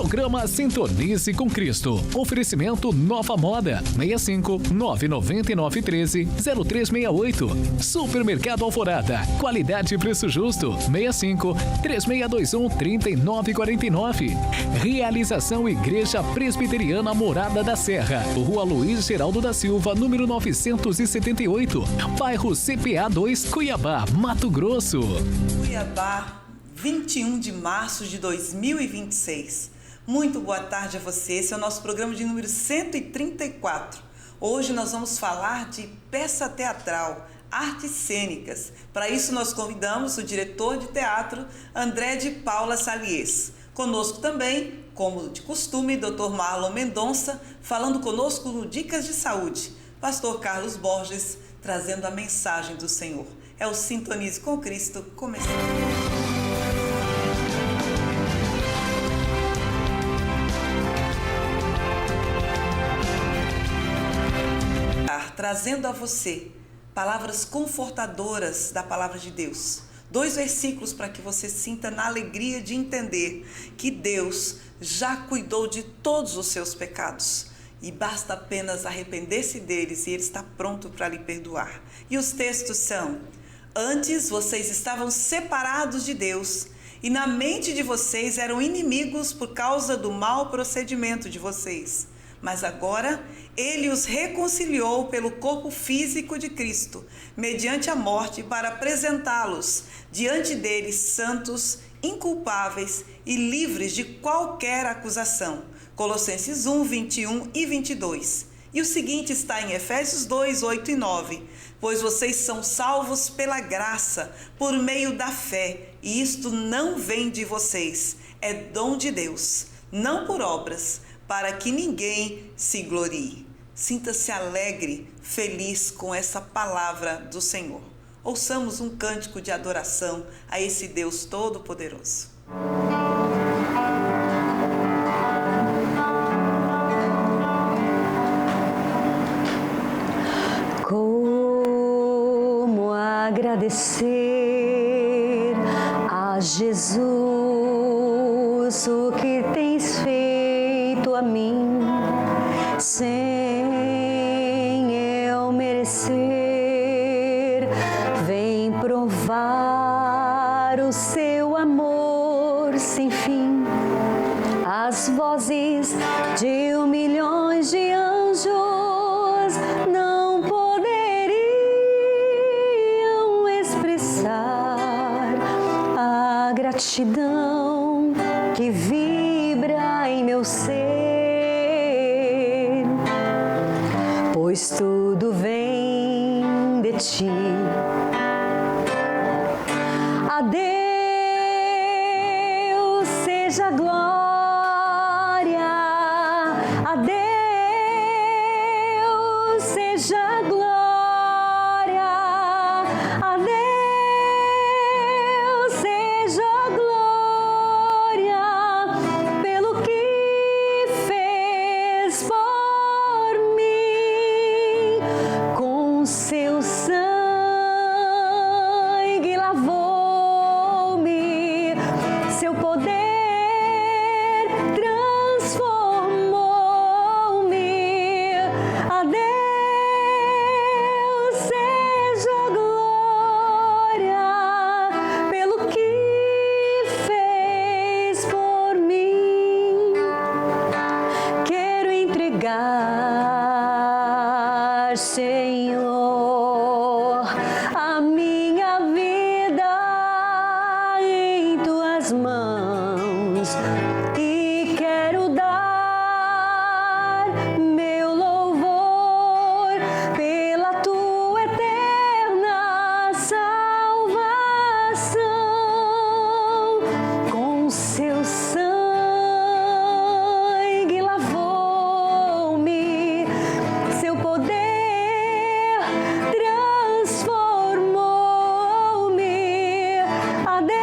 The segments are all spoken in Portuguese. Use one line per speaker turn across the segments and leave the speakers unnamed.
Programa Sintonize com Cristo. Oferecimento Nova Moda. 65 99913 0368. Supermercado Alvorada. Qualidade e preço justo. 65 3621 3949. Realização Igreja Presbiteriana Morada da Serra. Rua Luiz Geraldo da Silva, número 978. Bairro CPA 2, Cuiabá, Mato Grosso.
Cuiabá, 21 de março de 2026. Muito boa tarde a você. Esse é o nosso programa de número 134. Hoje nós vamos falar de peça teatral, artes cênicas. Para isso nós convidamos o diretor de teatro, André de Paula Salies. Conosco também, como de costume, Dr. Marlon Mendonça, falando conosco no Dicas de Saúde. Pastor Carlos Borges, trazendo a mensagem do Senhor. É o Sintonize com Cristo, começando. Trazendo a você palavras confortadoras da Palavra de Deus. 2 versículos para que você sinta na alegria de entender que Deus já cuidou de todos os seus pecados e basta apenas arrepender-se deles e Ele está pronto para lhe perdoar. E os textos são: antes vocês estavam separados de Deus e na mente de vocês eram inimigos por causa do mau procedimento de vocês. Mas agora Ele os reconciliou pelo corpo físico de Cristo, mediante a morte, para apresentá-los diante dele santos, inculpáveis e livres de qualquer acusação. Colossenses 1, 21 e 22. E o seguinte está em Efésios 2, 8 e 9. Pois vocês são salvos pela graça, por meio da fé, e isto não vem de vocês, é dom de Deus, não por obras, para que ninguém se glorie. Sinta-se alegre, feliz com essa palavra do Senhor. Ouçamos um cântico de adoração a esse Deus Todo-Poderoso.
Como agradecer a Jesus o que tens feito a mim, sem eu merecer. Vem provar o seu amor sem fim. As vozes de 1 milhão de anjos não poderiam expressar a gratidão que vibra em meu ser, pois tudo vem de ti. A Deus seja a glória, a Deus seja a glória, a Deus seja a glória, pelo que fez por mim. Com seu sangue lavou-me, seu poder transformou-me. A Deus seja a glória, pelo que fez por mim. Quero entregar, Senhor, a minha vida em tuas mãos e quero dar meu louvor pela tua eterna salvação. Com seu sangue lavou-me, seu poder transformou-me. A Deus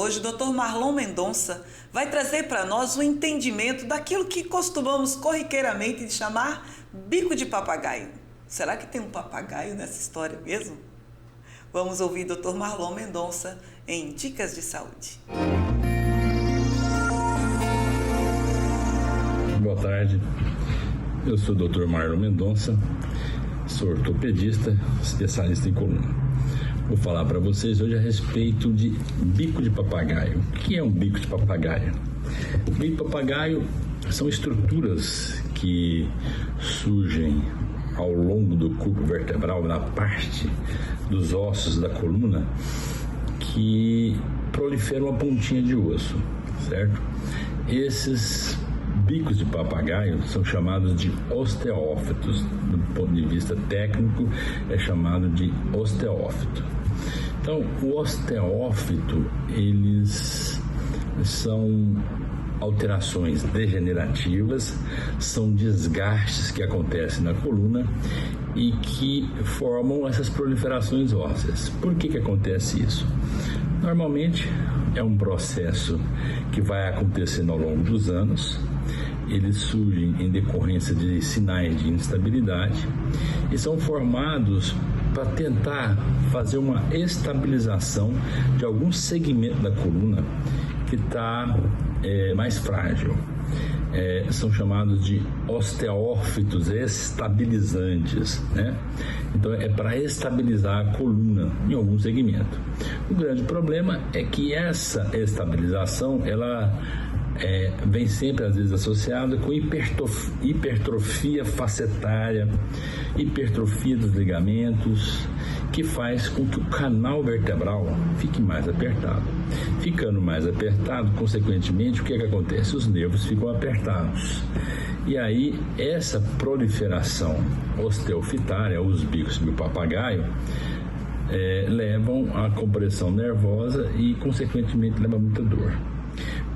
hoje, o Dr. Marlon Mendonça vai trazer para nós o entendimento daquilo que costumamos corriqueiramente chamar bico de papagaio. Será que tem um papagaio nessa história mesmo? Vamos ouvir o Dr. Marlon Mendonça em Dicas de Saúde.
Boa tarde, eu sou o Dr. Marlon Mendonça, sou ortopedista, especialista em coluna. Vou falar para vocês hoje a respeito de bico de papagaio. O que é um bico de papagaio? O bico de papagaio são estruturas que surgem ao longo do corpo vertebral, na parte dos ossos da coluna, que proliferam uma pontinha de osso, certo? Esses bicos de papagaio são chamados de osteófitos. Do ponto de vista técnico, é chamado de osteófito. Então, o osteófito, eles são alterações degenerativas, são desgastes que acontecem na coluna e que formam essas proliferações ósseas. Por que acontece isso? Normalmente é um processo que vai acontecendo ao longo dos anos. Eles surgem em decorrência de sinais de instabilidade e são formados para tentar fazer uma estabilização de algum segmento da coluna que está mais frágil. São chamados de osteófitos estabilizantes, né? Então é para estabilizar a coluna em algum segmento. O grande problema é que essa estabilização ela vem sempre às vezes associada com hipertrofia facetária, hipertrofia dos ligamentos, que faz com que o canal vertebral fique mais apertado. Ficando mais apertado, consequentemente, o que acontece? Os nervos ficam apertados. E aí, essa proliferação osteofitária, os bicos do papagaio, levam à compressão nervosa e, consequentemente, leva a muita dor.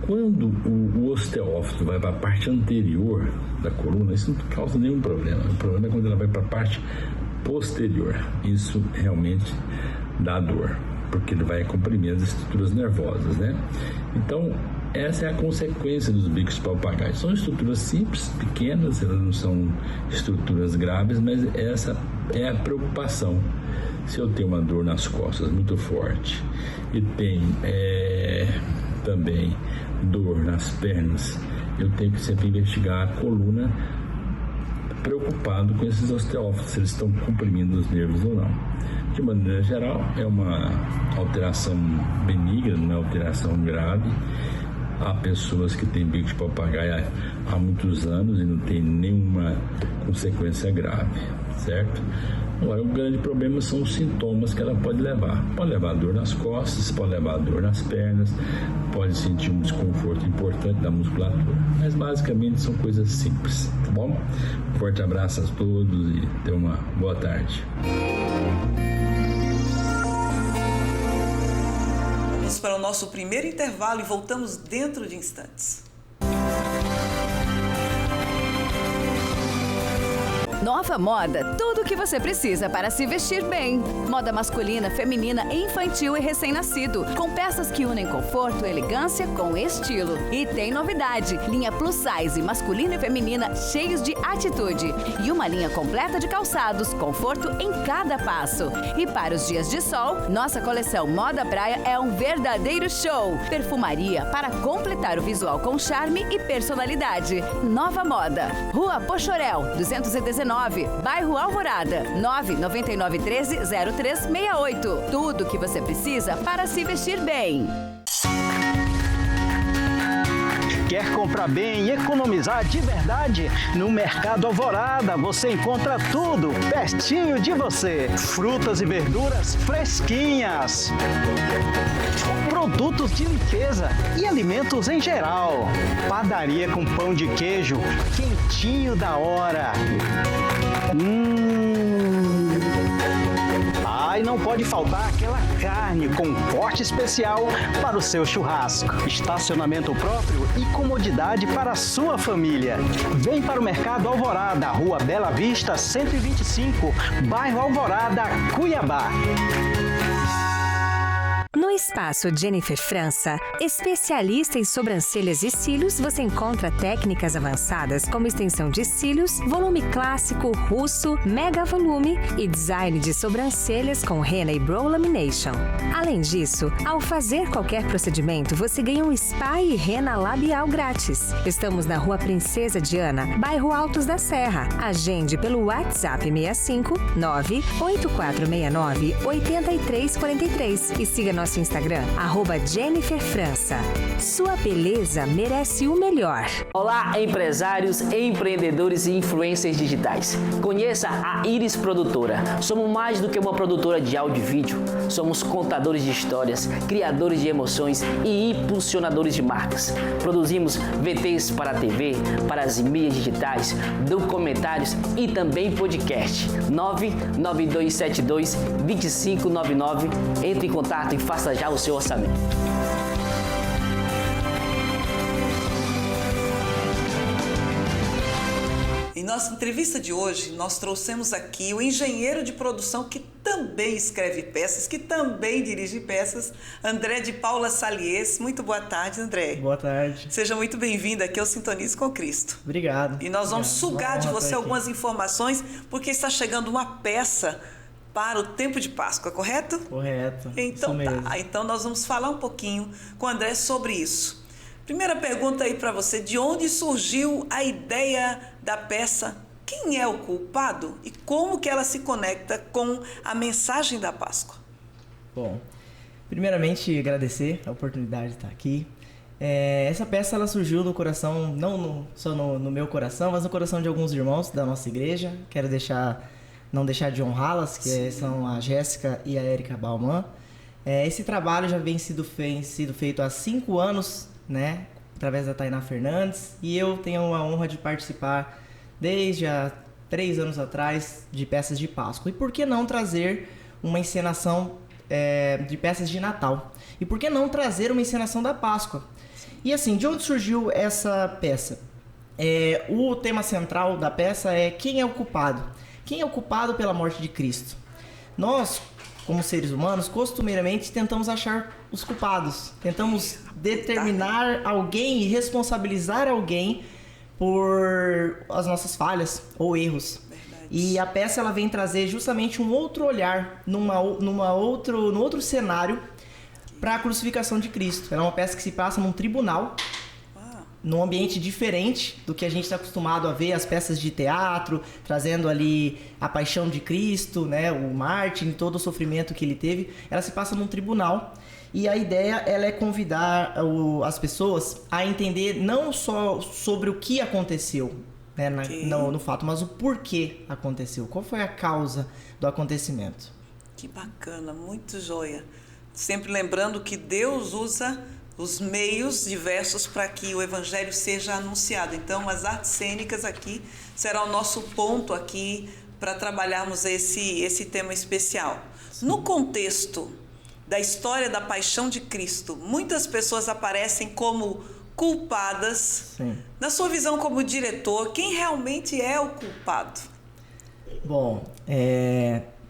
Quando o osteófito vai para a parte anterior da coluna, isso não causa nenhum problema. O problema é quando ela vai para a parte posterior. Isso realmente dá dor, porque ele vai comprimir as estruturas nervosas, né? Então, essa é a consequência dos bicos de papagaio. São estruturas simples, pequenas, elas não são estruturas graves, mas essa é a preocupação. Se eu tenho uma dor nas costas muito forte e tenho também dor nas pernas, eu tenho que sempre investigar a coluna, preocupado com esses osteófitos, se eles estão comprimindo os nervos ou não. De maneira geral, é uma alteração benigna, não é alteração grave. Há pessoas que têm bico de papagaio há muitos anos e não tem nenhuma consequência grave, certo? Agora, o grande problema são os sintomas que ela pode levar. Pode levar dor nas costas, pode levar dor nas pernas, pode sentir um desconforto importante da musculatura. Mas, basicamente, são coisas simples, tá bom? Um forte abraço a todos e tenham uma boa tarde.
Vamos para o nosso primeiro intervalo e voltamos dentro de instantes.
Nova Moda, tudo o que você precisa para se vestir bem. Moda masculina, feminina, infantil e recém-nascido, com peças que unem conforto e elegância com estilo. E tem novidade, linha plus size, masculina e feminina, cheios de atitude. E uma linha completa de calçados, conforto em cada passo. E para os dias de sol, nossa coleção Moda Praia é um verdadeiro show. Perfumaria para completar o visual com charme e personalidade. Nova Moda, Rua Pochorel, 219, Bairro Alvorada, 99913-0368. Tudo o que você precisa para se vestir bem.
Quer comprar bem e economizar de verdade? No Mercado Alvorada você encontra tudo pertinho de você. Frutas e verduras fresquinhas, produtos de limpeza e alimentos em geral. Padaria com pão de queijo quentinho da hora. E não pode faltar aquela carne com corte especial para o seu churrasco. Estacionamento próprio e comodidade para a sua família. Vem para o Mercado Alvorada, Rua Bela Vista, 125, Bairro Alvorada, Cuiabá.
Não
Espaço Jennifer França, especialista em sobrancelhas e cílios, você encontra técnicas avançadas como extensão de cílios, volume clássico, russo, mega volume e design de sobrancelhas com henna e brow lamination. Além disso, ao fazer qualquer procedimento, você ganha um spa e henna labial grátis. Estamos na Rua Princesa Diana, bairro Altos da Serra. Agende pelo WhatsApp 65 98469 8343 e siga nosso Instagram, @Jennifer França. Sua beleza merece o melhor.
Olá, empresários, empreendedores e influencers digitais. Conheça a Iris Produtora. Somos mais do que uma produtora de áudio e vídeo. Somos contadores de histórias, criadores de emoções e impulsionadores de marcas. Produzimos VTs para a TV, para as mídias digitais, documentários e também podcast. 99272-2599. Entre em contato e faça já o seu orçamento.
Em nossa entrevista de hoje, nós trouxemos aqui o engenheiro de produção que também escreve peças, que também dirige peças, André de Paula Salies. Muito boa tarde, André.
Boa tarde.
Seja muito bem-vindo aqui ao Sintonize com Cristo.
Obrigado.
E nós vamos sugar de você algumas informações, porque está chegando uma peça para o tempo de Páscoa, correto?
Correto.
Então
isso mesmo.
tá. Então nós vamos falar um pouquinho com o André sobre isso. Primeira pergunta aí para você, de onde surgiu a ideia da peça? Quem é o culpado e como que ela se conecta com a mensagem da Páscoa?
Bom, primeiramente agradecer a oportunidade de estar aqui. Essa peça ela surgiu no coração, não só no meu coração, mas no coração de alguns irmãos da nossa igreja. Quero não deixar de honrá-las, que são a Jéssica e a Érica Bauman. Esse trabalho já vem sido feito há 5 anos, né, através da Tainá Fernandes, e eu tenho a honra de participar desde há 3 anos atrás de peças de Páscoa. E por que não trazer uma encenação de peças de Natal? E por que não trazer uma encenação da Páscoa? E assim, de onde surgiu essa peça? O tema central da peça é quem é o culpado? Quem é o culpado pela morte de Cristo? Nós, como seres humanos, costumeiramente tentamos achar os culpados. Tentamos determinar alguém e responsabilizar alguém por as nossas falhas ou erros. Verdade. E a peça ela vem trazer justamente um outro olhar, no outro cenário para a crucificação de Cristo. Ela é uma peça que se passa num tribunal, num ambiente diferente do que a gente está acostumado a ver, as peças de teatro, trazendo ali a paixão de Cristo, né, o Martin, todo o sofrimento que ele teve. Ela se passa num tribunal e a ideia ela é convidar as pessoas a entender não só sobre o que aconteceu, né, no fato, mas o porquê aconteceu, qual foi a causa do acontecimento.
Que bacana, muito joia. Sempre lembrando que Deus usa os meios diversos para que o evangelho seja anunciado. Então, as artes cênicas aqui será o nosso ponto aqui para trabalharmos esse tema especial. Sim. No contexto da história da paixão de Cristo, muitas pessoas aparecem como culpadas. Sim. Na sua visão como diretor, quem realmente é o culpado?
Bom,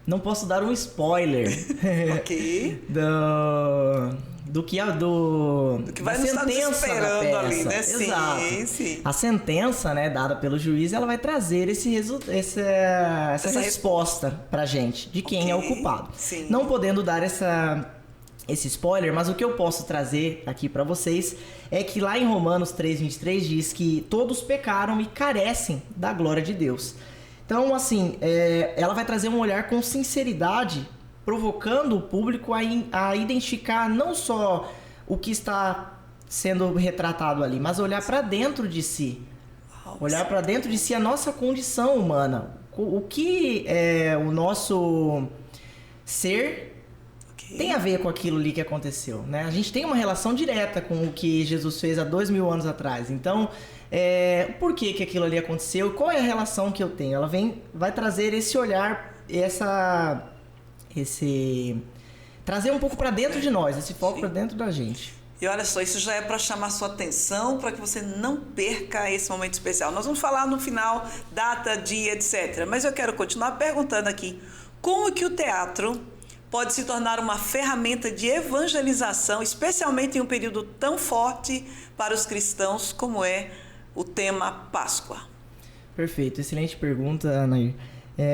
não posso dar um spoiler.
Ok.
Do que
vai nos estar esperando ali, né?
Exato.
Sim.
A sentença, né, dada pelo juiz, ela vai trazer essa resposta pra gente de quem é o culpado. Sim. Não podendo dar esse spoiler, mas o que eu posso trazer aqui pra vocês é que lá em Romanos 3:23 diz que todos pecaram e carecem da glória de Deus. Então, assim, ela vai trazer um olhar com sinceridade, provocando o público a identificar não só o que está sendo retratado ali, mas olhar para dentro de si. Olhar para dentro de si a nossa condição humana. O que o nosso ser tem a ver com aquilo ali que aconteceu, né? A gente tem uma relação direta com o que Jesus fez há 2000 anos atrás. Então, por que aquilo ali aconteceu? Qual é a relação que eu tenho? Ela vai trazer esse olhar, trazer um pouco para dentro de nós, esse foco para dentro da gente.
E olha só, isso já é para chamar sua atenção, para que você não perca esse momento especial. Nós vamos falar no final, data, dia, etc. Mas eu quero continuar perguntando aqui, como que o teatro pode se tornar uma ferramenta de evangelização, especialmente em um período tão forte para os cristãos como é o tema Páscoa?
Perfeito, excelente pergunta, Anair.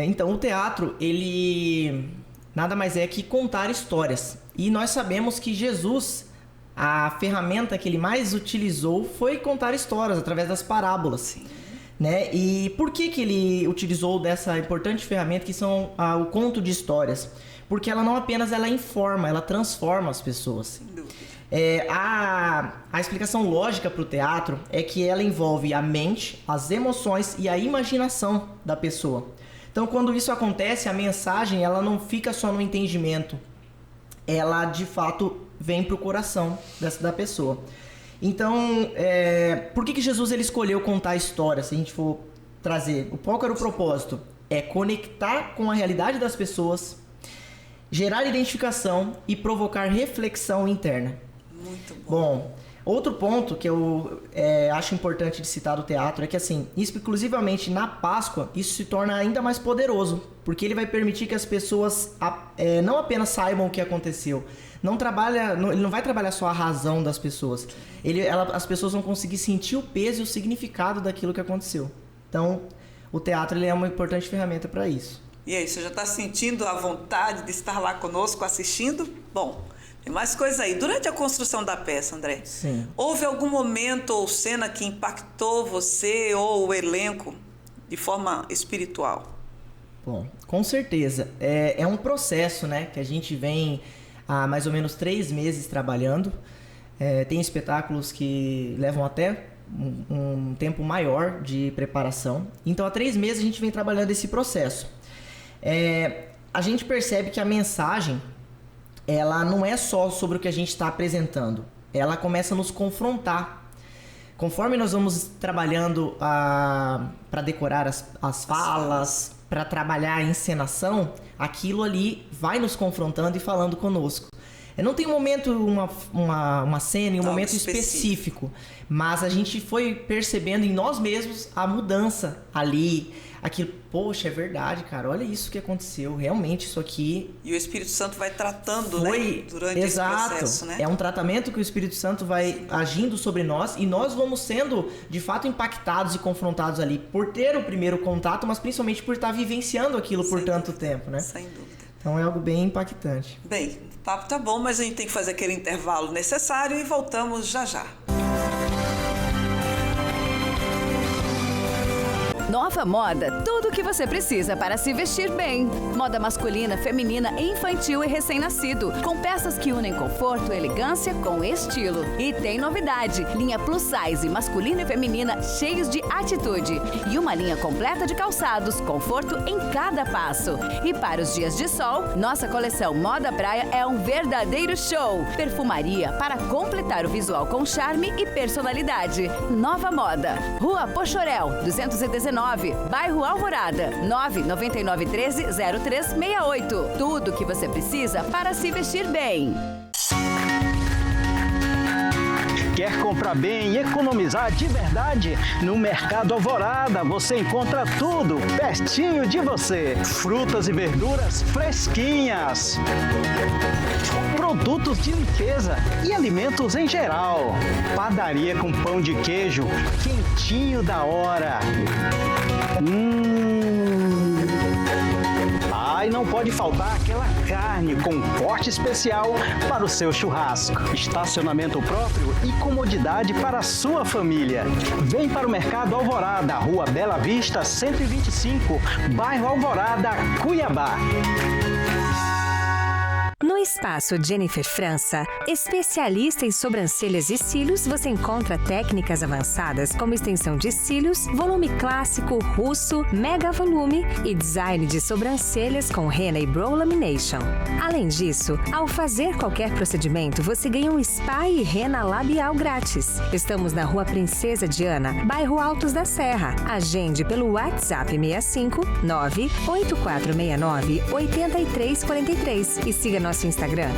Então, o teatro, ele nada mais é que contar histórias. E nós sabemos que Jesus, a ferramenta que ele mais utilizou foi contar histórias através das parábolas.
Sim.
Né? E por que ele utilizou dessa importante ferramenta que são o conto de histórias? Porque ela não apenas ela informa, ela transforma as pessoas.
Sem dúvida.
A explicação lógica para o teatro é que ela envolve a mente, as emoções e a imaginação da pessoa. Então, quando isso acontece, a mensagem ela não fica só no entendimento, ela de fato vem para o coração da pessoa. Então, por que Jesus ele escolheu contar histórias? Se a gente for trazer, qual era o propósito? É conectar com a realidade das pessoas, gerar identificação e provocar reflexão interna.
Muito bom.
Bom, outro ponto que eu acho importante de citar do teatro é que, assim, exclusivamente na Páscoa, isso se torna ainda mais poderoso, porque ele vai permitir que as pessoas não apenas saibam o que aconteceu, ele não vai trabalhar só a razão das pessoas, as pessoas vão conseguir sentir o peso e o significado daquilo que aconteceu. Então, o teatro ele é uma importante ferramenta para isso.
E aí, você já está sentindo a vontade de estar lá conosco assistindo? Bom, tem mais coisa aí. Durante a construção da peça, André,
Sim.
Houve algum momento ou cena que impactou você ou o elenco de forma espiritual?
Bom, com certeza. É um processo, né, que a gente vem há mais ou menos 3 meses trabalhando. Tem espetáculos que levam até um tempo maior de preparação. Então, há 3 meses a gente vem trabalhando esse processo. A gente percebe que a mensagem ela não é só sobre o que a gente está apresentando. Ela começa a nos confrontar. Conforme nós vamos trabalhando para decorar as falas, para trabalhar a encenação, aquilo ali vai nos confrontando e falando conosco. Não tem um momento, uma cena, um momento específico, mas a gente foi percebendo em nós mesmos a mudança ali. Aquilo, poxa, é verdade, cara, olha isso que aconteceu, realmente isso aqui...
E o Espírito Santo vai tratando, né, durante esse processo, né?
É um tratamento que o Espírito Santo vai agindo sobre nós e nós vamos sendo, de fato, impactados e confrontados ali por ter o primeiro contato, mas principalmente por estar vivenciando aquilo por tanto tempo, né?
Sem dúvida.
Então é algo bem impactante.
Bem, o papo tá bom, mas a gente tem que fazer aquele intervalo necessário e voltamos já já.
Nova Moda, tudo o que você precisa para se vestir bem. Moda masculina, feminina, infantil e recém-nascido. Com peças que unem conforto e elegância com estilo. E tem novidade, linha plus size, masculina e feminina, cheios de atitude. E uma linha completa de calçados, conforto em cada passo. E para os dias de sol, nossa coleção Moda Praia é um verdadeiro show. Perfumaria para completar o visual com charme e personalidade. Nova Moda, Rua Pochorel, 219. Bairro Alvorada, 99913-0368. Tudo o que você precisa para se vestir bem.
Quer comprar bem e economizar de verdade? No Mercado Alvorada você encontra tudo pertinho de você. Frutas e verduras fresquinhas, produtos de limpeza e alimentos em geral. Padaria com pão de queijo quentinho da hora. E não pode faltar aquela carne com corte especial para o seu churrasco. Estacionamento próprio e comodidade para a sua família. Vem para o Mercado Alvorada, Rua Bela Vista, 125, Bairro Alvorada, Cuiabá.
No Espaço Jennifer França, especialista em sobrancelhas e cílios, você encontra técnicas avançadas como extensão de cílios, volume clássico, russo, mega volume e design de sobrancelhas com henna e brow lamination. Além disso, ao fazer qualquer procedimento, você ganha um spa e henna labial grátis. Estamos na Rua Princesa Diana, bairro Altos da Serra. Agende pelo WhatsApp 65 98469 8343 e siga nosso Instagram,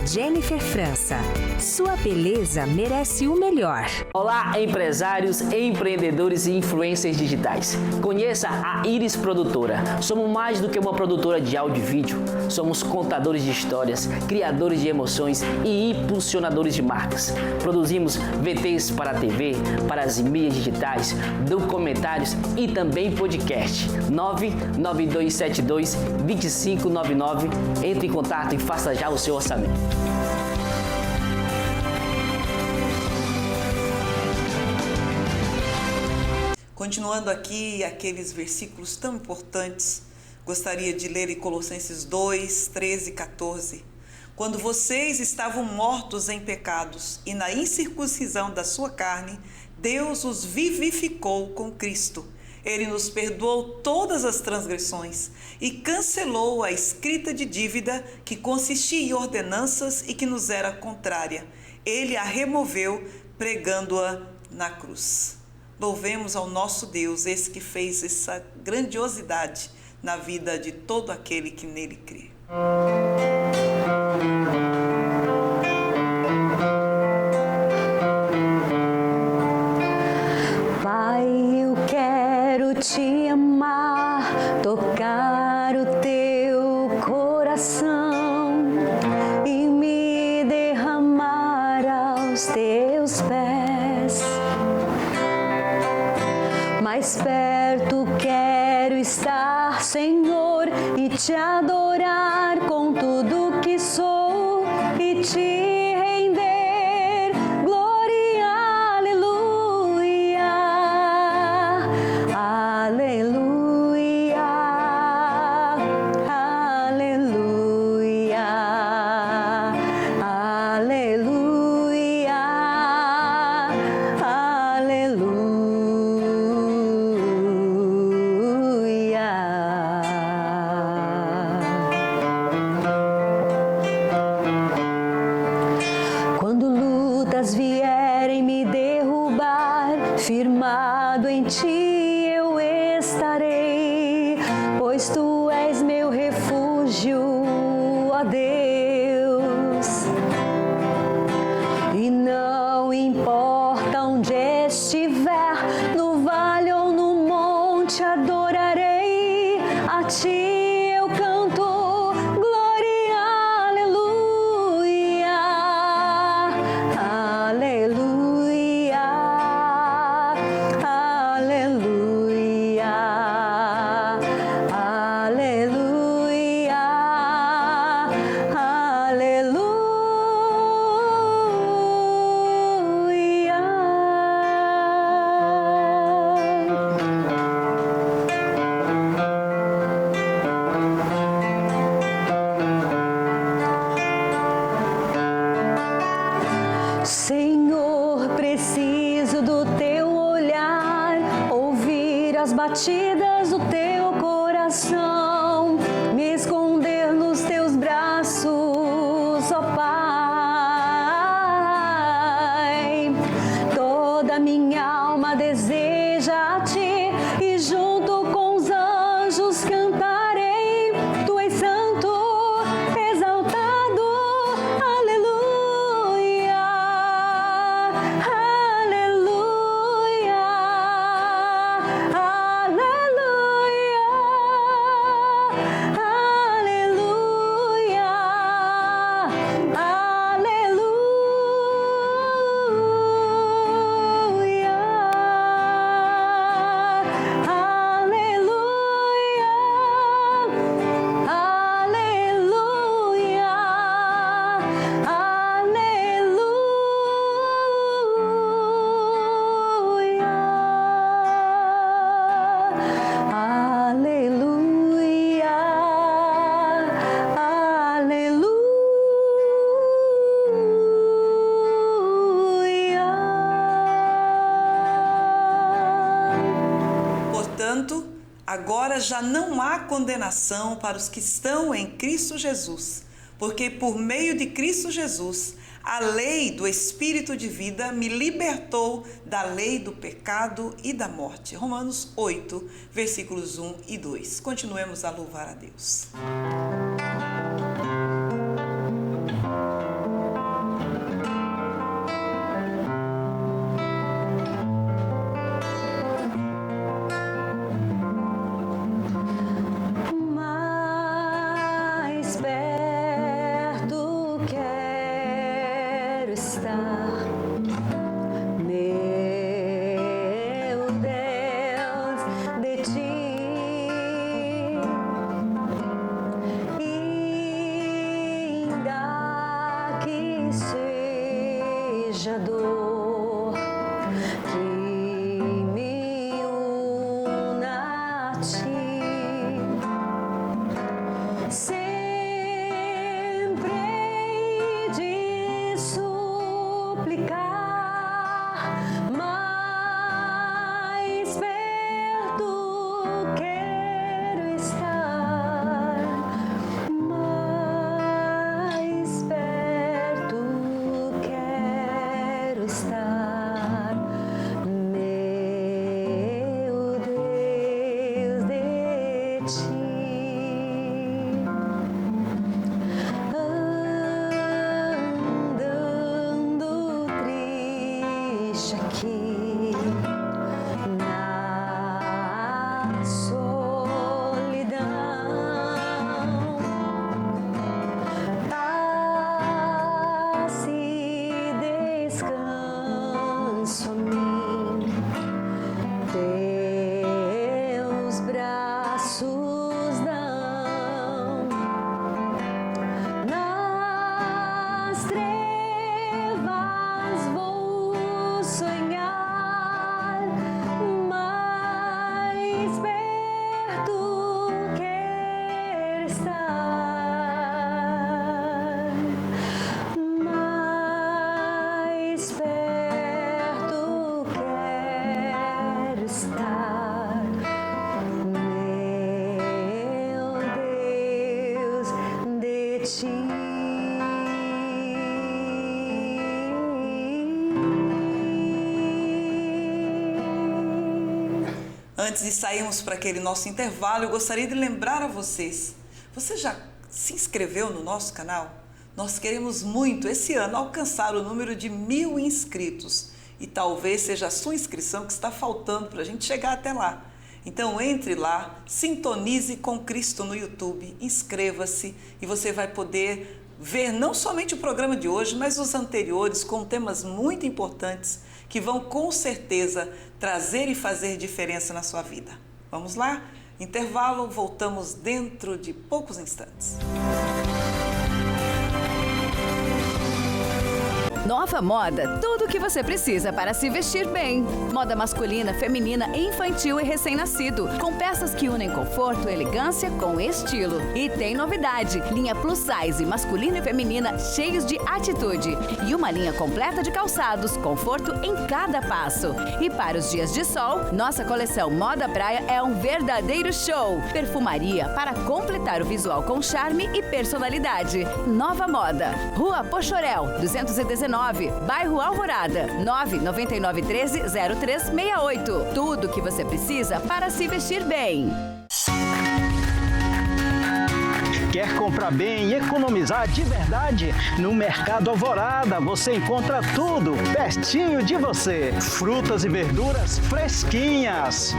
@JenniferFrança. Sua beleza merece o melhor.
Olá, empresários, empreendedores e influencers digitais. Conheça a Iris Produtora. Somos mais do que uma produtora de áudio e vídeo. Somos contadores de histórias, criadores de emoções e impulsionadores de marcas. Produzimos VTs para a TV, para as mídias digitais, documentários e também podcast. 99272-2599. Entre em contato e faça já o seu orçamento.
Continuando aqui aqueles versículos tão importantes, gostaria de ler em Colossenses 2, 13 e 14. Quando vocês estavam mortos em pecados e na incircuncisão da sua carne, Deus os vivificou com Cristo. Ele nos perdoou todas as transgressões e cancelou a escrita de dívida que consistia em ordenanças e que nos era contrária. Ele a removeu, pregando-a na cruz. Louvemos ao nosso Deus, esse que fez essa grandiosidade na vida de todo aquele que nele crê.
Pai, eu quero te amar, tocar o teu coração e me derramar aos teus pés. Mais perto quero estar, Senhor, e te adorar com tudo que sou e te render glória, aleluia, aleluia, aleluia, aleluia, aleluia. Quando lutas vierem me derrubar, firmado em ti eu estarei, pois tu és meu refúgio, ó Deus. E não importa onde estiver, no vale ou no monte, adorarei a ti. Eu canto glória, aleluia, aleluia, aleluia, aleluia, Senhor, preciso do teu olhar, ouvir as batidas do teu coração, me esconder nos teus braços, ó Pai. Toda minha alma deseja a ti e junto com os anjos cantarei. Tu és santo, exaltado, aleluia, aleluia, aleluia, aleluia,
Portanto, agora já não há condenação para os que estão em Cristo Jesus, porque por meio de Cristo Jesus, a lei do Espírito de vida me libertou da lei do pecado e da morte. Romanos 8, versículos 1 e 2. Continuemos a louvar a Deus.
seja dor que me una a ti. Sempre hei de suplicar, mais perto quero estar, mais perto quero estar, meu Deus, de ti. Andando triste aqui na solidão, paz e descanso a mim, teus braços dão. Nas trevas vou sonhar, mais perto quero estar, mais perto quero estar, meu Deus, de ti.
Antes de sairmos para aquele nosso intervalo, eu gostaria de lembrar a vocês, você já se inscreveu no nosso canal? Nós queremos muito, esse ano, alcançar o número de 1000 inscritos. E talvez seja a sua inscrição que está faltando para a gente chegar até lá. Então entre lá, sintonize com Cristo no YouTube, inscreva-se e você vai poder ver não somente o programa de hoje, mas os anteriores com temas muito importantes que vão com certeza trazer e fazer diferença na sua vida. Vamos lá? Intervalo, voltamos dentro de poucos instantes.
Nova Moda, tudo o que você precisa para se vestir bem. Moda masculina, feminina, infantil e recém-nascido, com peças que unem conforto e elegância com estilo. E tem novidade, linha plus size masculina e feminina cheios de atitude. E uma linha completa de calçados, conforto em cada passo. E para os dias de sol, nossa coleção Moda Praia é um verdadeiro show. Perfumaria para completar o visual com charme e personalidade. Nova Moda, Rua Pochorel, 219. Bairro Alvorada, 99913-0368. Tudo que você precisa para se vestir bem.
Quer comprar bem e economizar de verdade? No Mercado Alvorada você encontra tudo pertinho de você. Frutas e verduras fresquinhas,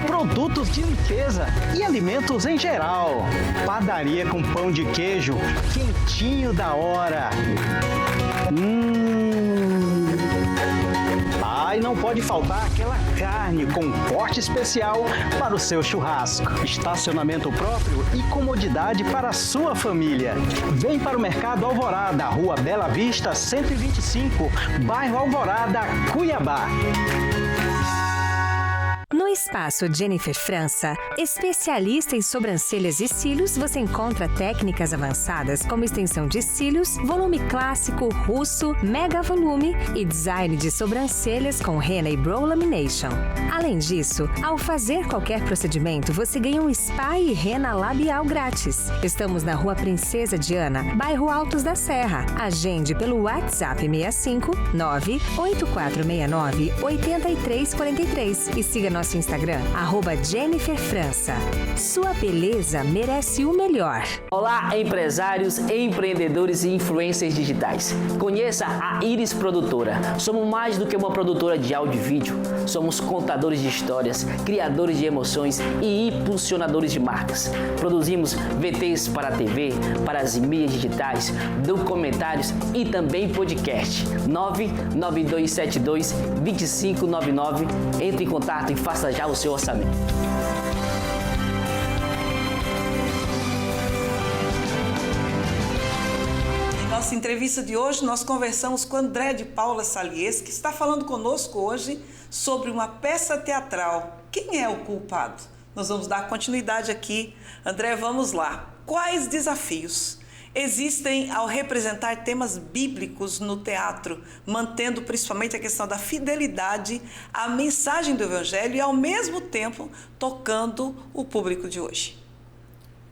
produtos de limpeza e alimentos em geral. Padaria com pão de queijo quentinho da hora. E não pode faltar aquela carne com corte especial para o seu churrasco. Estacionamento próprio e comodidade para a sua família. Vem para o Mercado Alvorada, Rua Bela Vista, 125, Bairro Alvorada, Cuiabá.
No Espaço Jennifer França, especialista em sobrancelhas e cílios, você encontra técnicas avançadas como extensão de cílios, volume clássico, russo, mega volume e design de sobrancelhas com henna e brow lamination. Além disso, ao fazer qualquer procedimento, você ganha um spa e henna labial grátis. Estamos na Rua Princesa Diana, bairro Altos da Serra. Agende pelo WhatsApp 65 98469 8343 e siga nosso Instagram, @Jennifer França. Sua beleza merece o melhor.
Olá, empresários, empreendedores e influencers digitais. Conheça a Iris Produtora. Somos mais do que uma produtora de áudio e vídeo. Somos contadores de histórias, criadores de emoções e impulsionadores de marcas. Produzimos VTs para a TV, para as mídias digitais, documentários e também podcast. 99272-2599. Entre em contato e faça já o seu orçamento.
Nós nossa entrevista de hoje, nós conversamos com André de Paula Salies, que está falando conosco hoje sobre uma peça teatral. Quem é o culpado? Nós vamos dar continuidade aqui. André, vamos lá. Quais desafios existem ao representar temas bíblicos no teatro, mantendo principalmente a questão da fidelidade à mensagem do Evangelho e, ao mesmo tempo, tocando o público de hoje?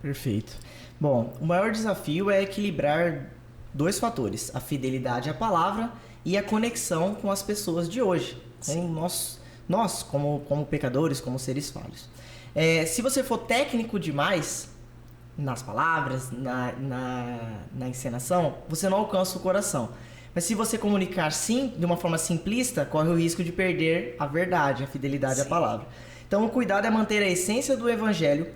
Perfeito.
Bom, o maior desafio é equilibrar dois fatores, a fidelidade à palavra e a conexão com as pessoas de hoje, com nós como pecadores, como seres falhos. Se você for técnico demais nas palavras, na encenação, você não alcança o coração. Mas se você comunicar sim, de uma forma simplista, corre o risco de perder a verdade, a fidelidade à palavra. Então o cuidado é manter a essência do Evangelho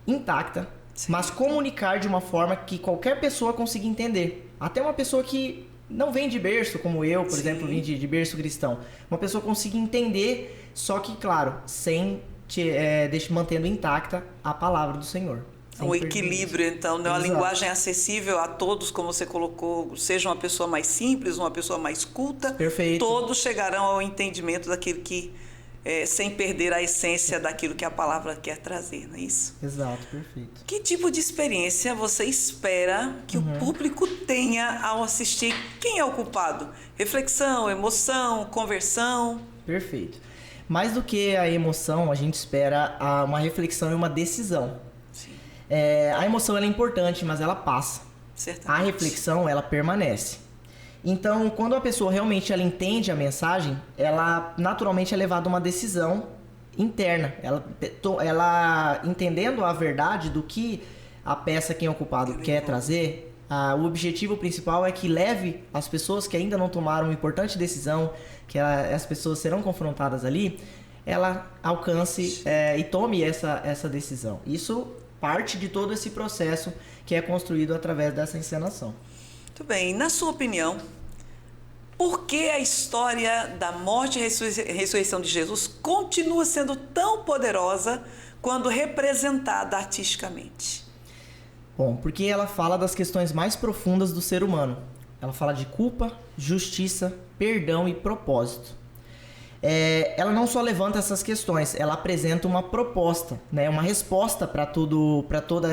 intacta, mas comunicar de uma forma que qualquer pessoa consiga entender. Até uma pessoa que não vem de berço, como eu, por exemplo, vim de berço cristão. Uma pessoa consiga entender, só que, claro, mantendo intacta a palavra do Senhor.
O equilíbrio, então, né? Uma linguagem acessível a todos, como você colocou, seja uma pessoa mais simples, uma pessoa mais culta.
Perfeito.
Todos chegarão ao entendimento daquilo que, sem perder a essência daquilo que a palavra quer trazer, não é isso?
Exato, perfeito.
Que tipo de experiência você espera que o público tenha ao assistir? Quem é o culpado? Reflexão, emoção, conversão?
Perfeito. Mais do que a emoção, a gente espera uma reflexão e uma decisão. A emoção ela é importante, mas ela passa.
Certamente.
A reflexão, ela permanece. Então, quando a pessoa realmente ela entende a mensagem, ela naturalmente é levada a uma decisão interna. Ela entendendo a verdade do que a peça Quem é o Culpado quer trazer, o objetivo principal é que leve as pessoas que ainda não tomaram uma importante decisão, que as pessoas serão confrontadas ali, ela alcance e tome essa decisão. Isso parte de todo esse processo que é construído através dessa encenação.
Muito bem. Na sua opinião, por que a história da morte e ressurreição de Jesus continua sendo tão poderosa quando representada artisticamente?
Bom, porque ela fala das questões mais profundas do ser humano. Ela fala de culpa, justiça, perdão e propósito. Ela não só levanta essas questões, ela apresenta uma proposta, né? Uma resposta para todo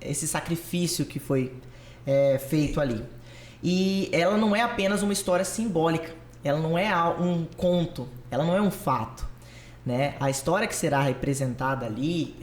esse sacrifício que foi feito ali. E ela não é apenas uma história simbólica, ela não é um conto, ela não é um fato, né? A história que será representada ali,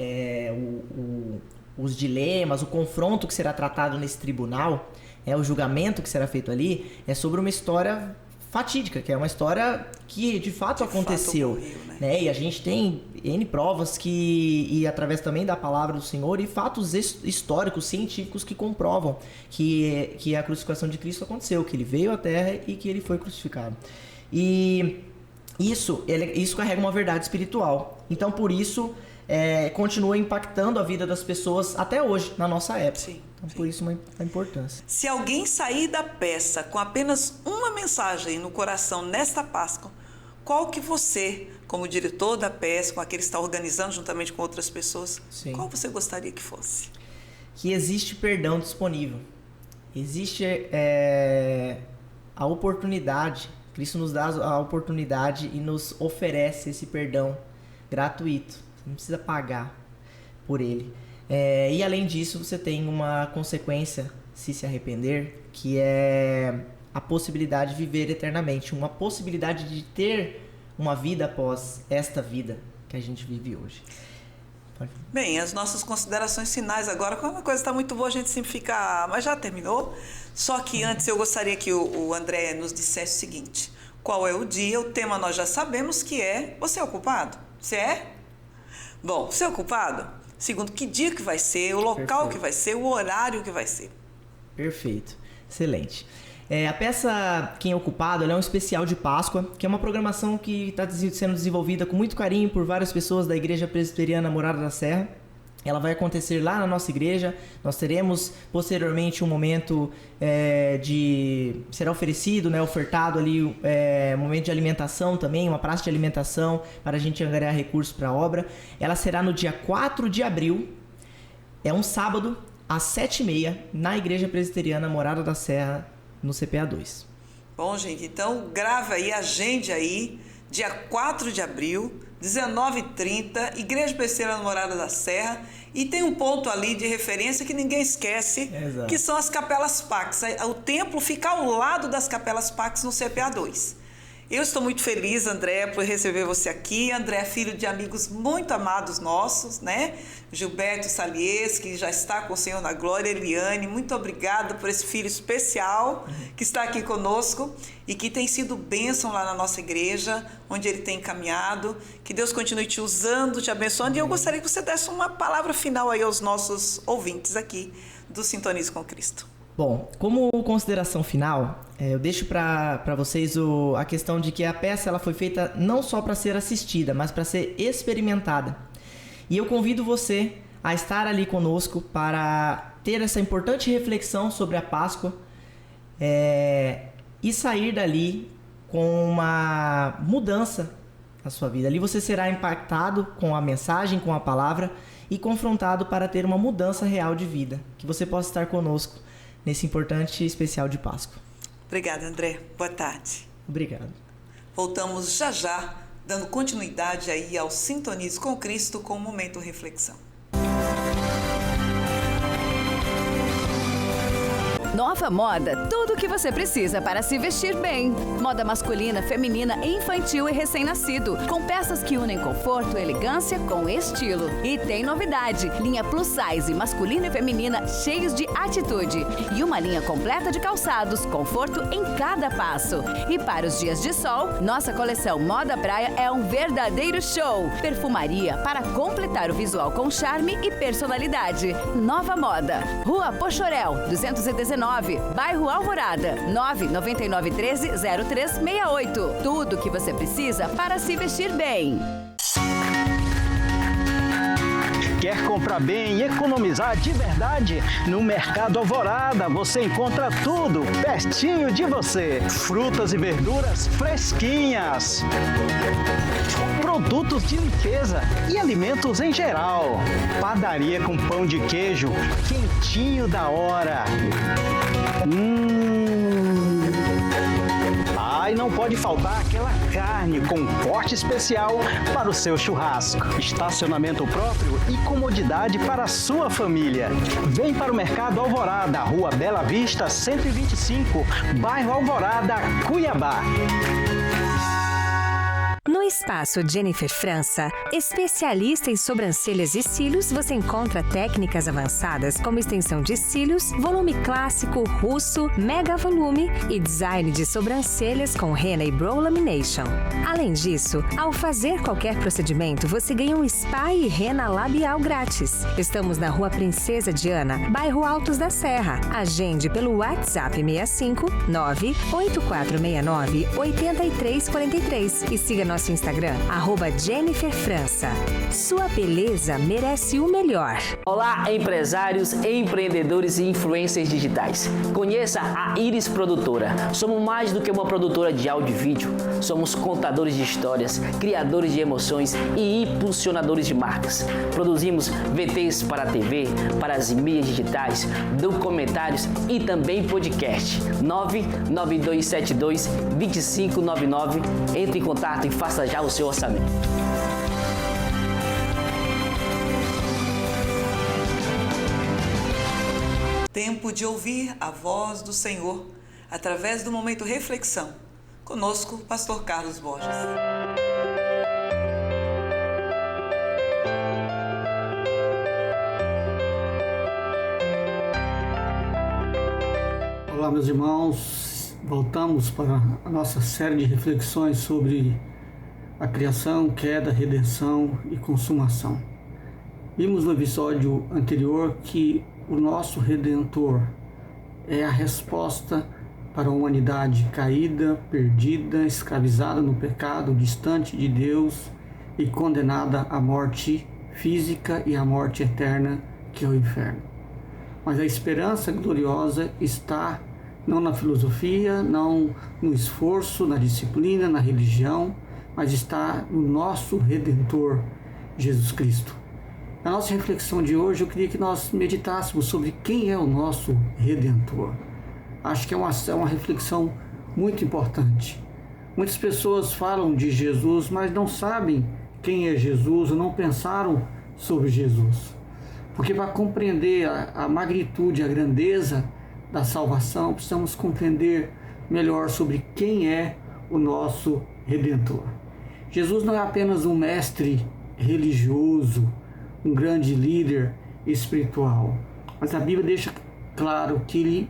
os dilemas, o confronto que será tratado nesse tribunal, o julgamento que será feito ali, é sobre uma história fatídica, que é uma história que de fato aconteceu,
ocorreu,
né? E a gente tem N provas e através também da palavra do Senhor e fatos históricos, científicos que comprovam que a crucificação de Cristo aconteceu, que ele veio à Terra e que ele foi crucificado. E isso carrega uma verdade espiritual. Então, por isso, continua impactando a vida das pessoas até hoje, na nossa época.
Sim.
Então, por isso a importância.
Se alguém sair da peça com apenas uma mensagem no coração nesta Páscoa, qual que você, como diretor da peça, com aquele que está organizando juntamente com outras pessoas, qual você gostaria que fosse?
Que existe perdão disponível. Existe a oportunidade. Cristo nos dá a oportunidade e nos oferece esse perdão gratuito. Você não precisa pagar por ele. E além disso, você tem uma consequência, se arrepender, que é a possibilidade de viver eternamente, uma possibilidade de ter uma vida após esta vida que a gente vive hoje.
Bem, as nossas considerações finais agora, quando a coisa está muito boa, a gente sempre fica... Mas já terminou? Só que antes eu gostaria que o André nos dissesse o seguinte: qual é o dia? O tema nós já sabemos que é... Você é o culpado? Você é? Bom, você é o culpado? Segundo, que dia que vai ser, o local que vai ser, o horário que vai ser.
Perfeito. Excelente. A peça Quem é o Culpado é um especial de Páscoa, que é uma programação que está sendo desenvolvida com muito carinho por várias pessoas da Igreja Presbiteriana Morada da Serra. Ela vai acontecer lá na nossa igreja. Nós teremos posteriormente um momento será oferecido, né, ofertado ali um momento de alimentação também, uma praça de alimentação para a gente angariar recursos para a obra. Ela será no dia 4 de abril, é um sábado, às 7h30, na Igreja Presbiteriana Morada da Serra, no CPA 2.
Bom, gente, então grava aí, agende aí, dia 4 de abril, 19h30, Igreja Presbiteriana Morada da Serra, e tem um ponto ali de referência que ninguém esquece,
Exato.
que são as Capelas Pax. O templo fica ao lado das Capelas Pax no CPA 2. Eu estou muito feliz, André, por receber você aqui. André é filho de amigos muito amados nossos, né? Gilberto Salies, que já está com o Senhor na glória. Eliane, muito obrigada por esse filho especial que está aqui conosco e que tem sido bênção lá na nossa igreja, onde ele tem caminhado. Que Deus continue te usando, te abençoando. E eu gostaria que você desse uma palavra final aí aos nossos ouvintes aqui do Sintonize com Cristo.
Bom, como consideração final, eu deixo para vocês a questão de que a peça ela foi feita não só para ser assistida, mas para ser experimentada. E eu convido você a estar ali conosco para ter essa importante reflexão sobre a Páscoa e sair dali com uma mudança na sua vida. Ali você será impactado com a mensagem, com a palavra e confrontado para ter uma mudança real de vida. Que você possa estar conosco nesse importante especial de Páscoa.
Obrigada, André. Boa tarde.
Obrigado.
Voltamos já, dando continuidade aí ao Sintonize com Cristo com o Momento Reflexão.
Nova Moda, tudo o que você precisa para se vestir bem. Moda masculina, feminina, infantil e recém-nascido, com peças que unem conforto e elegância com estilo. E tem novidade, linha plus size, masculina e feminina, cheios de atitude. E uma linha completa de calçados, conforto em cada passo. E para os dias de sol, nossa coleção Moda Praia é um verdadeiro show. Perfumaria para completar o visual com charme e personalidade. Nova Moda, Rua Pochorel, 219, Bairro Alvorada, 99913-0368. Tudo o que você precisa para se vestir bem.
Quer comprar bem e economizar de verdade? No Mercado Alvorada você encontra tudo pertinho de você. Frutas e verduras fresquinhas, produtos de limpeza e alimentos em geral. Padaria com pão de queijo quentinho da hora. E não pode faltar aquela carne com corte especial para o seu churrasco. Estacionamento próprio e comodidade para a sua família. Vem para o Mercado Alvorada, Rua Bela Vista, 125, Bairro Alvorada, Cuiabá.
No Espaço Jennifer França, especialista em sobrancelhas e cílios, você encontra técnicas avançadas como extensão de cílios, volume clássico, russo, mega volume e design de sobrancelhas com henna e brow lamination. Além disso, ao fazer qualquer procedimento, você ganha um spa e henna labial grátis. Estamos na Rua Princesa Diana, Bairro Altos da Serra. Agende pelo WhatsApp 65 98469 8343 e siga nosso Instagram, @Jennifer França. Sua beleza merece o melhor.
Olá, empresários, empreendedores e influencers digitais. Conheça a Iris Produtora. Somos mais do que uma produtora de áudio e vídeo. Somos contadores de histórias, criadores de emoções e impulsionadores de marcas. Produzimos VTs para a TV, para as mídias digitais, documentários e também podcast. 99272-2599. Entre em contato e faça já o seu orçamento.
Tempo de ouvir a voz do Senhor através do Momento Reflexão. Conosco, Pastor Carlos Borges.
Olá, meus irmãos. Voltamos para a nossa série de reflexões sobre a criação, queda, redenção e consumação. Vimos no episódio anterior que o nosso Redentor é a resposta para a humanidade caída, perdida, escravizada no pecado, distante de Deus e condenada à morte física e à morte eterna, que é o inferno. Mas a esperança gloriosa está não na filosofia, não no esforço, na disciplina, na religião, mas está no nosso Redentor, Jesus Cristo. Na nossa reflexão de hoje, eu queria que nós meditássemos sobre quem é o nosso Redentor. Acho que é uma reflexão muito importante. Muitas pessoas falam de Jesus, mas não sabem quem é Jesus ou não pensaram sobre Jesus. Porque para compreender a magnitude, a grandeza da salvação, precisamos compreender melhor sobre quem é o nosso Redentor. Jesus não é apenas um mestre religioso, um grande líder espiritual, mas a Bíblia deixa claro que ele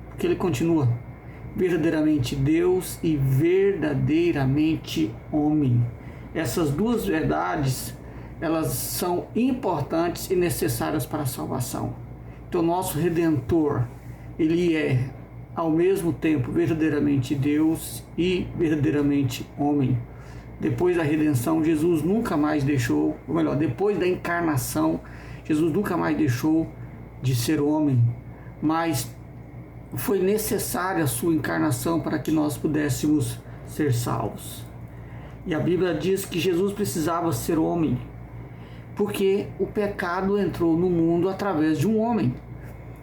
porque ele continua verdadeiramente Deus e verdadeiramente homem. Essas duas verdades, elas são importantes e necessárias para a salvação. Então, nosso Redentor, ele é ao mesmo tempo verdadeiramente Deus e verdadeiramente homem. Depois da redenção, Jesus nunca mais deixou, ou melhor, depois da encarnação, Jesus nunca mais deixou de ser homem, mas foi necessária a sua encarnação para que nós pudéssemos ser salvos. E a Bíblia diz que Jesus precisava ser homem, porque o pecado entrou no mundo através de um homem.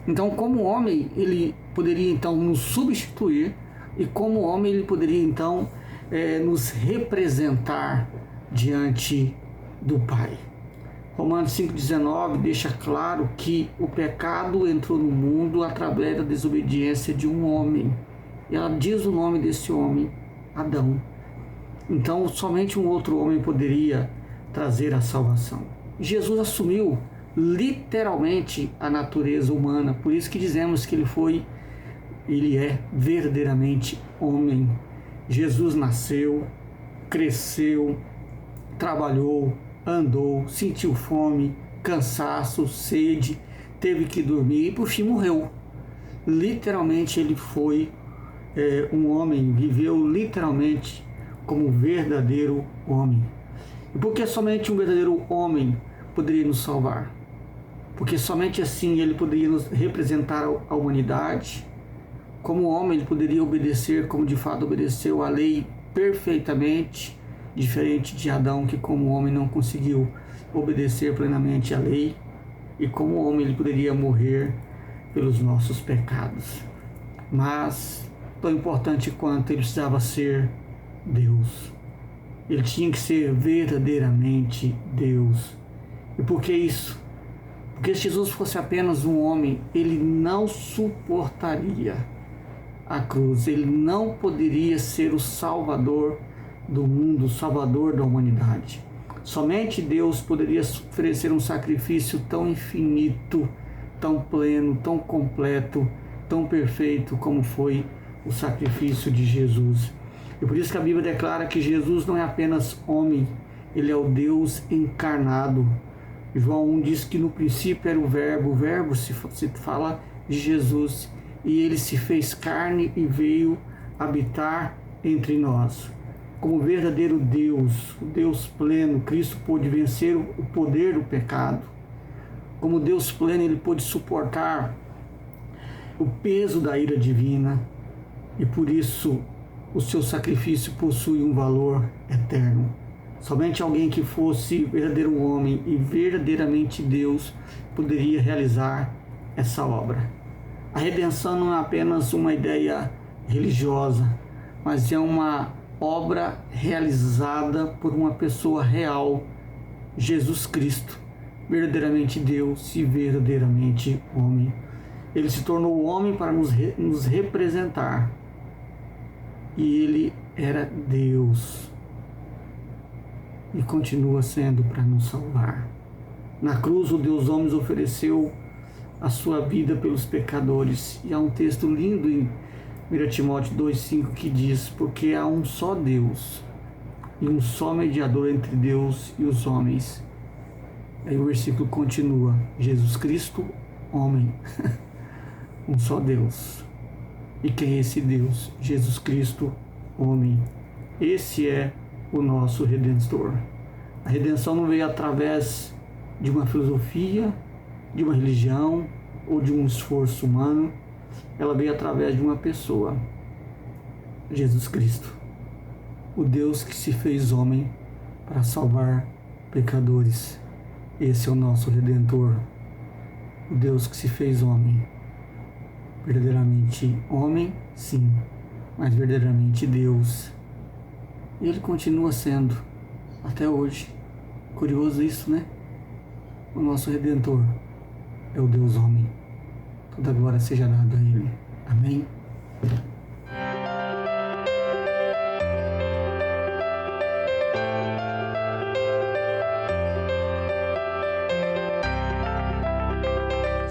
Então, como homem, ele poderia então nos substituir, e como homem ele poderia então nos representar diante do Pai. Romanos 5,19 deixa claro que o pecado entrou no mundo através da desobediência de um homem. E ela diz o nome desse homem, Adão. Então, somente um outro homem poderia trazer a salvação. Jesus assumiu literalmente a natureza humana, por isso que dizemos que ele é verdadeiramente homem. Jesus nasceu, cresceu, trabalhou, andou, sentiu fome, cansaço, sede, teve que dormir e por fim morreu. Literalmente ele foi um homem, viveu literalmente como verdadeiro homem. E por que somente um verdadeiro homem poderia nos salvar? Porque somente assim ele poderia nos representar a humanidade. Como homem ele poderia obedecer, como de fato obedeceu a lei perfeitamente, diferente de Adão, que como homem não conseguiu obedecer plenamente à lei, e como homem ele poderia morrer pelos nossos pecados. Mas, tão importante quanto, ele precisava ser Deus. Ele tinha que ser verdadeiramente Deus. E por que isso? Porque se Jesus fosse apenas um homem, ele não suportaria a cruz, ele não poderia ser o Salvador do mundo, o Salvador da humanidade. Somente Deus poderia oferecer um sacrifício tão infinito, tão pleno, tão completo, tão perfeito como foi o sacrifício de Jesus. E por isso que a Bíblia declara que Jesus não é apenas homem, ele é o Deus encarnado. João 1 diz que no princípio era o verbo se fala de Jesus, e ele se fez carne e veio habitar entre nós. Como verdadeiro Deus, o Deus pleno, Cristo pôde vencer o poder do pecado. Como Deus pleno, ele pôde suportar o peso da ira divina, e por isso o seu sacrifício possui um valor eterno. Somente alguém que fosse verdadeiro homem e verdadeiramente Deus poderia realizar essa obra. A redenção não é apenas uma ideia religiosa, mas é uma obra realizada por uma pessoa real, Jesus Cristo, verdadeiramente Deus e verdadeiramente homem. Ele se tornou homem para nos representar, e ele era Deus e continua sendo para nos salvar. Na cruz, o Deus homem ofereceu a sua vida pelos pecadores, e há um texto lindo em 1 Timóteo 2,5 que diz: porque há um só Deus e um só mediador entre Deus e os homens. Aí o versículo continua: Jesus Cristo, homem. Um só Deus. E quem é esse Deus? Jesus Cristo, homem. Esse é o nosso Redentor. A redenção não veio através de uma filosofia, de uma religião ou de um esforço humano. Ela veio através de uma pessoa, Jesus Cristo, o Deus que se fez homem para salvar pecadores. Esse é o nosso Redentor, o Deus que se fez homem. Verdadeiramente homem, sim, mas verdadeiramente Deus. E Ele continua sendo, até hoje. Curioso isso, né? O nosso Redentor é o Deus homem. Toda glória seja dada a Ele. Amém?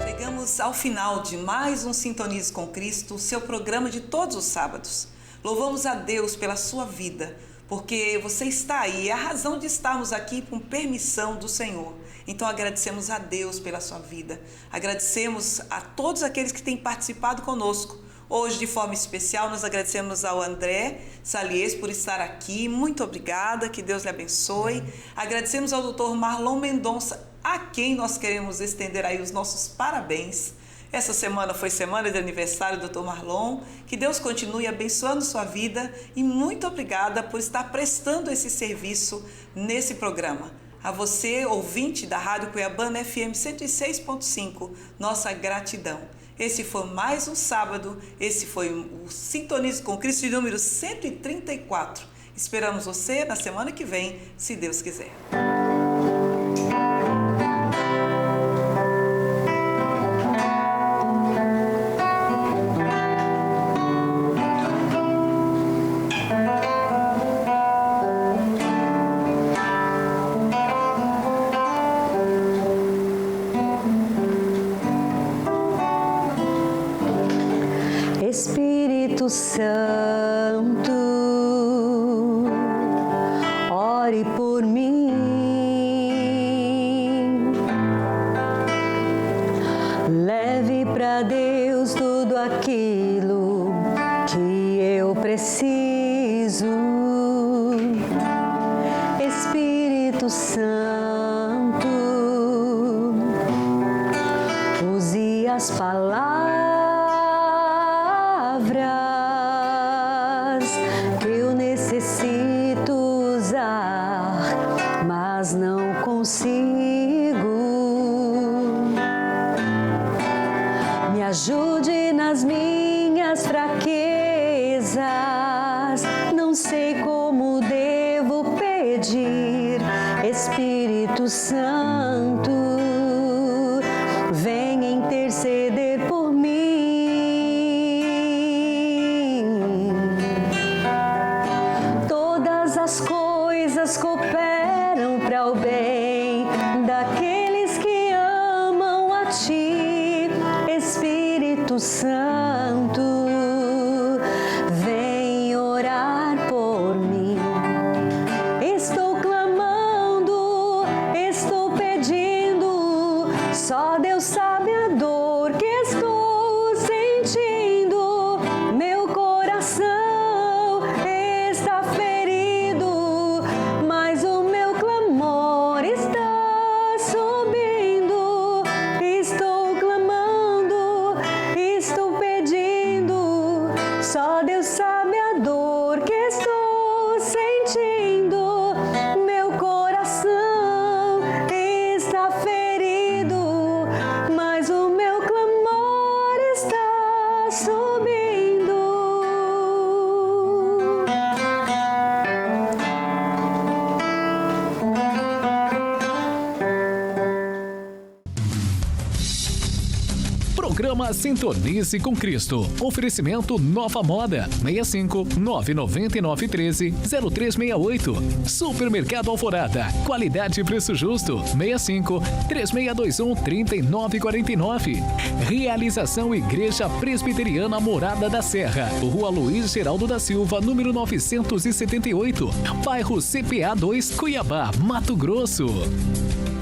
Chegamos ao final de mais um Sintonize com Cristo, seu programa de todos os sábados. Louvamos a Deus pela sua vida, porque você está aí, é a razão de estarmos aqui com permissão do Senhor. Então agradecemos a Deus pela sua vida, agradecemos a todos aqueles que têm participado conosco. Hoje, de forma especial, nós agradecemos ao André Salies por estar aqui, muito obrigada, que Deus lhe abençoe. Agradecemos ao Dr. Marlon Mendonça, a quem nós queremos estender aí os nossos parabéns. Essa semana foi semana de aniversário do Dr. Marlon, que Deus continue abençoando sua vida e muito obrigada por estar prestando esse serviço nesse programa. A você, ouvinte da Rádio Cuiabana FM 106.5, nossa gratidão. Esse foi mais um sábado, esse foi o Sintonize com Cristo de número 134. Esperamos você na semana que vem, se Deus quiser.
Espírito Santo, ore por mim. Leve para Deus tudo aquilo que eu preciso. Espírito Santo, use as palavras que eu necessito usar, mas não consigo. Me ajude nas minhas fraquezas, não sei como devo pedir. Espírito Santo, venha interceder por mim. As coisas cooperam para o bem daqueles que amam a Ti, Espírito Santo, vem orar por mim. Estou clamando, estou pedindo, só Deus sabe a dor que estou sentindo. Meu coração está ferido, mas o meu clamor está subindo. Estou clamando, estou pedindo, só Deus sabe a dor que estou sentindo. Meu coração está ferido, mas o meu clamor está subindo.
Programa Sintonize com Cristo. Oferecimento Nova Moda. 65 99913 0368. Supermercado Alvorada. Qualidade e preço justo. 65 3621 3949. Realização Igreja Presbiteriana Morada da Serra. Rua Luiz Geraldo da Silva, número 978. Bairro CPA 2, Cuiabá, Mato Grosso.